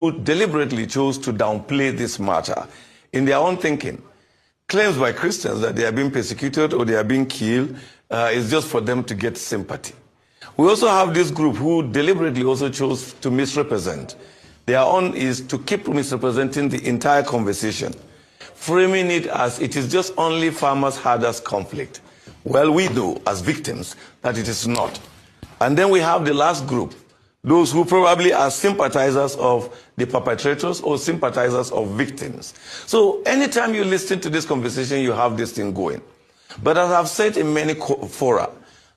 who deliberately chose to downplay this matter in their own thinking. Claims by Christians that they are being persecuted or they are being killed is just for them to get sympathy. We also have this group who deliberately also chose to misrepresent. Their own is to keep misrepresenting the entire conversation, framing it as it is just only farmers-herders conflict. Well, we know as victims that it is not. And then we have the last group, those who probably are sympathizers of the perpetrators or sympathizers of victims. So anytime you listen to this conversation, you have this thing going. But as I've said in many fora,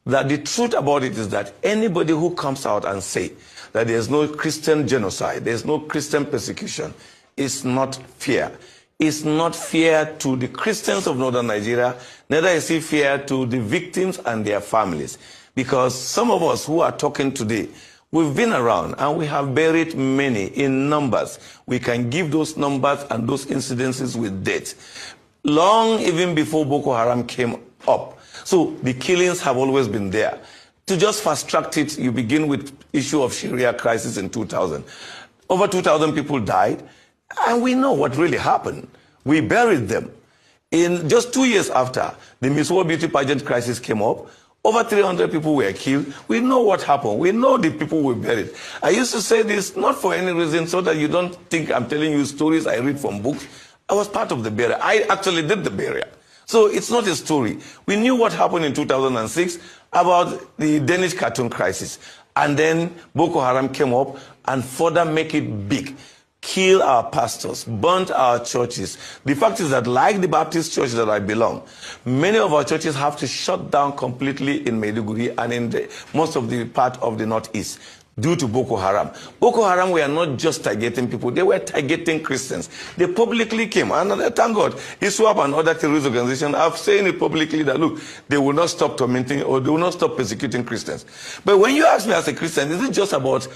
that the truth about it is that anybody who comes out and say that there's no Christian genocide, there's no Christian persecution, is not fair. It's not fair to the Christians of northern Nigeria, neither is it fair to the victims and their families. Because some of us who are talking today, we've been around and we have buried many in numbers. We can give those numbers and those incidences with dates. Long even before Boko Haram came up. So the killings have always been there. To just fast track it, you begin with issue of Sharia crisis in 2000. Over 2,000 people died, and we know what really happened. We buried them. In just 2 years after, the Miss World Beauty Pageant crisis came up, over 300 people were killed. We know what happened. We know the people we buried. I used to say this not for any reason, so that you don't think I'm telling you stories I read from books. I was part of the burial. I actually did the burial. So it's not a story. We knew what happened in 2006 about the Danish cartoon crisis. And then Boko Haram came up and further make it big. Kill our pastors, burnt our churches. The fact is that, like the Baptist church that I belong, many of our churches have to shut down completely in Maiduguri and in most of the part of the northeast due to Boko Haram. Boko Haram were not just targeting people, they were targeting Christians. They publicly came, and thank God, ISWAP and other terrorist organizations have saying it publicly that, look, they will not stop tormenting or they will not stop persecuting Christians. But when you ask me as a Christian, is it just about...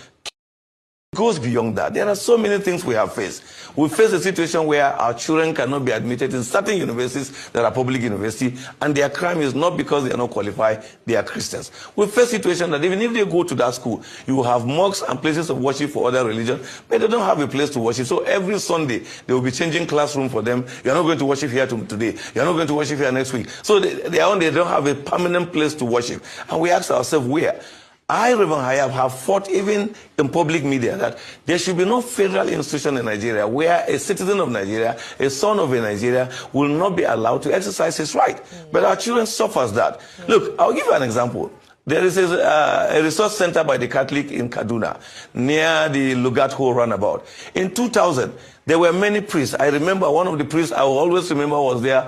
It goes beyond that. There are so many things we have faced. We face a situation where our children cannot be admitted in certain universities that are public universities, and their crime is not because they are not qualified, they are Christians. We face a situation that even if they go to that school, you will have mosques and places of worship for other religions, but they don't have a place to worship. So every Sunday, they will be changing classroom for them. You are not going to worship here today. You are not going to worship here next week. So they don't have a permanent place to worship. And we ask ourselves, where? I, Reverend Hayab, have fought even in public media that there should be no federal institution in Nigeria where a citizen of Nigeria, a son of a Nigeria, will not be allowed to exercise his right. But our children suffer that. Look, I'll give you an example. There is a resource center by the Catholic in Kaduna, near the Lugat Hole roundabout. In 2000, there were many priests. I remember one of the priests I will always remember was there,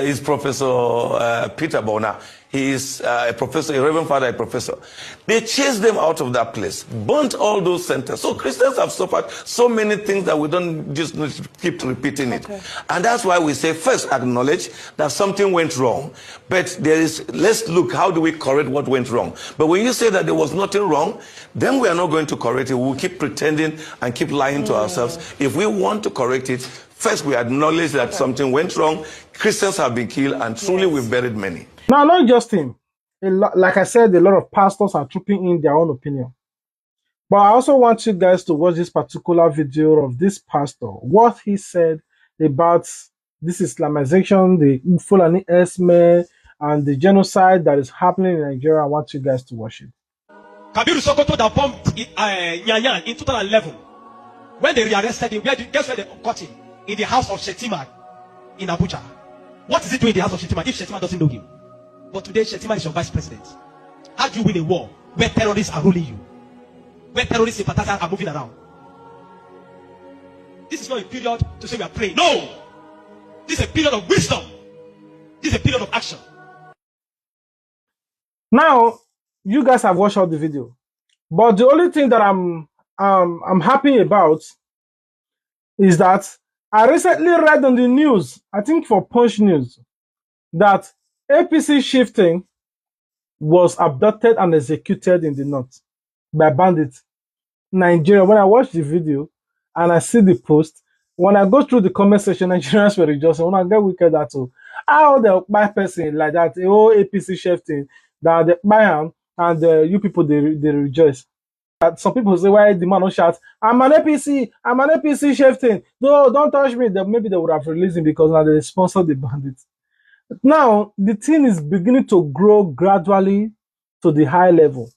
is Professor Peter Bona. He is a professor, a Reverend Father, a professor. They chased them out of that place, burnt all those centers. So Christians have suffered so many things that we don't just keep repeating it. Okay. And that's why we say, first, acknowledge that something went wrong. But let's look, how do we correct what went wrong? But when you say that there was nothing wrong, then we are not going to correct it. We'll keep pretending and keep lying to ourselves. If we want to correct it, first we acknowledge that something went wrong, Christians have been killed, and truly we've buried many. Now, not just him. Like I said, a lot of pastors are trooping in their own opinion. But I also want you guys to watch this particular video of this pastor, what he said about this Islamization, the Fulani Esme, and the genocide that is happening in Nigeria. I want you guys to watch it. Kabiru Sokoto that bombed Nyanyan in 2011. When they rearrested him, guess where they caught him? In the house of Shetima in Abuja. What is he doing in the house of Shetima if Shetima doesn't know him? But today, Shetima is your vice president. How do you win a war where terrorists are ruling you? Where terrorist sympathizers are moving around? This is not a period to say we are praying. No! This is a period of wisdom. This is a period of action. Now, you guys have watched out the video. But the only thing that I'm happy about is that I recently read on the news, I think for Punch News, that APC shifting was abducted and executed in the north by bandits. Nigeria, when I watch the video and I see the post, when I go through the comment section, Nigerians were rejoicing. When I get wicked at all, how the by person like that, the whole APC shifting, that the buy and you people they rejoice. Some people say, why the man don't shout, I'm an APC shifting. No, don't touch me. Then maybe they would have released him because now they sponsor the bandits. Now, the thing is beginning to grow gradually to the high level.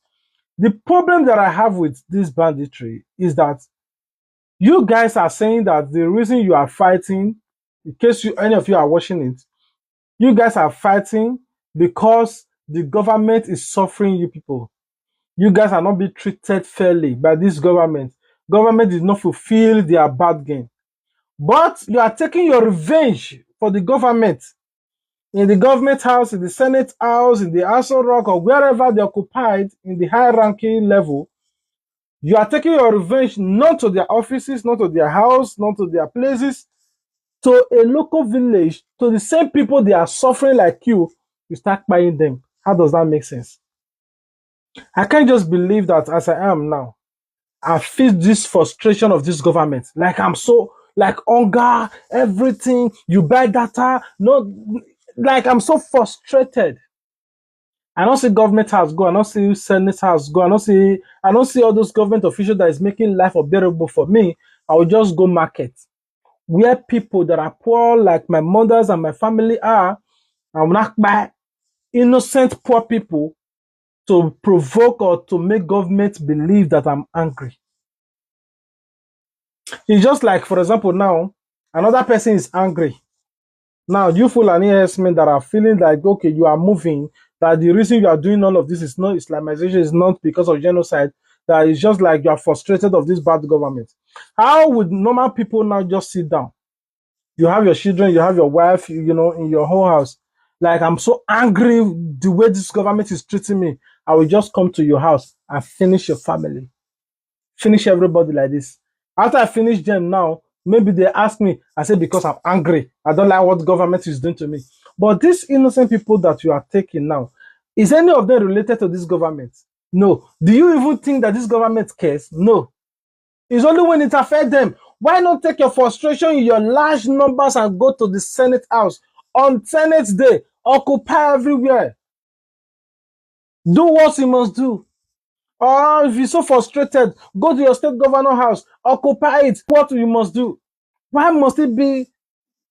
The problem that I have with this banditry is that you guys are saying that the reason you are fighting, in case any of you are watching it, you guys are fighting because the government is suffering you people. You guys are not being treated fairly by this government. Government did not fulfill their bargain. But you are taking your revenge for the government. In the government house, in the Senate house, in the Aso Rock, or wherever they occupied in the high-ranking level, you are taking your revenge not to their offices, not to their house, not to their places, to a local village, to the same people they are suffering like you start buying them. How does that make sense? I can't just believe that as I am now, I feel this frustration of this government. Like I'm so, like hunger, everything, you buy data, no, like I'm so frustrated. I don't see government house go, I don't see Senate house go, I don't see all those government officials that is making life unbearable for me. I will just go market. Where people that are poor, like my mothers and my family are, I will not buy innocent poor people to provoke or to make government believe that I'm angry. It's just like, for example, now, another person is angry. Now, you Fulani herdsmen that are feeling like, okay, you are moving, that the reason you are doing all of this is not Islamization, is not because of genocide, that it's just like you are frustrated of this bad government. How would normal people now just sit down? You have your children, you have your wife, you know, in your whole house. Like, I'm so angry the way this government is treating me. I will just come to your house and finish your family. Finish everybody like this. After I finish them now, maybe they ask me, I say, because I'm angry. I don't like what government is doing to me. But these innocent people that you are taking now, is any of them related to this government? No. Do you even think that this government cares? No. It's only when it affects them. Why not take your frustration in your large numbers and go to the Senate house on Senate day? Occupy everywhere. Do what you must do. Or if you're so frustrated, go to your state governor house, occupy it. What you must do. Why must it be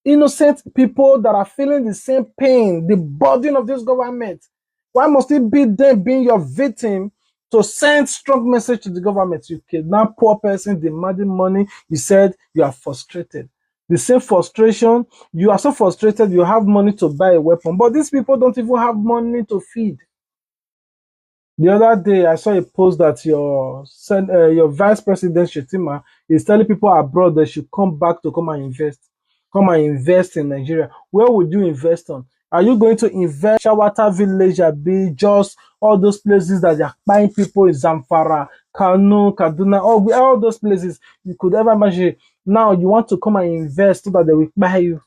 innocent people that are feeling the same pain, the burden of this government? Why must it be them being your victim to send strong message to the government? You kidnap poor person demanding money. You said you are frustrated. The same frustration, you are so frustrated you have money to buy a weapon, but these people don't even have money to feed. The other day, I saw a post that your vice president Shetima is telling people abroad they should come back to come and invest in Nigeria. Where would you invest on? Are you going to invest Shawata village, be just all those places that are buying people in Zamfara, Kano, Kaduna, all those places you could ever imagine? Now you want to come and invest so that they will buy you.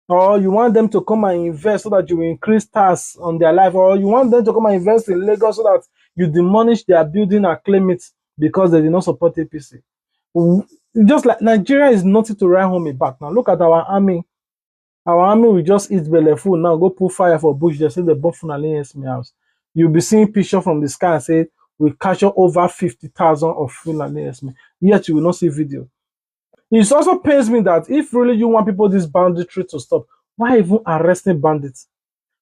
Or you want them to come and invest so that you will increase tax on their life, or you want them to come and invest in Lagos so that you demolish their building and claim it because they did not support APC. Just like Nigeria is nothing to write home about. Now look at our army. Our army will just eat belly full. Now go put fire for bush. They say the bomb Fulani house. You'll be seeing picture from the sky and say we capture over 50,000 of Fulani. Yet you will not see video. It also pains me that if really you want people this banditry to stop, why even arresting bandits?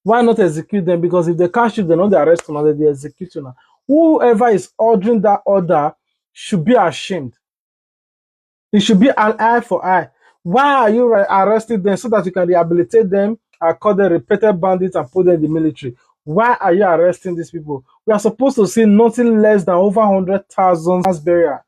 Why not execute them? Because if they catch you, they know they arrest you, now they execute you now. Whoever is ordering that order should be ashamed. It should be an eye for eye. Why are you arresting them so that you can rehabilitate them and call them repeated bandits and put them in the military? Why are you arresting these people? We are supposed to see nothing less than over 100,000 mass burial.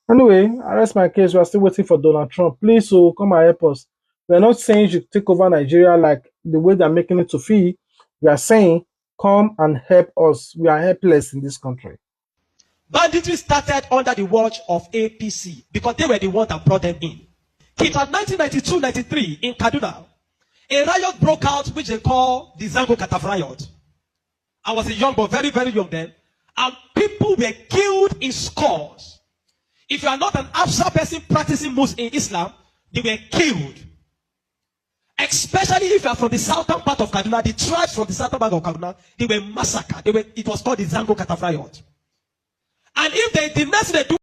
Anyway, I rest my case. We are still waiting for Donald Trump. Please, so come and help us. We are not saying you should take over Nigeria like the way they are making it to feel. We are saying, come and help us. We are helpless in this country. Banditry started under the watch of APC because they were the ones that brought them in. It was 1992-93 in Kaduna. A riot broke out which they call the Zango Kataf riot. I was a young boy, very, very young then. And people were killed in scores. If you are not an Afsa person practicing Muslim in Islam, they were killed. Especially if you are from the southern part of Kaduna, the tribes from the southern part of Kaduna, they were massacred. It was called the Zango Kataf riot. And if they, the next thing they do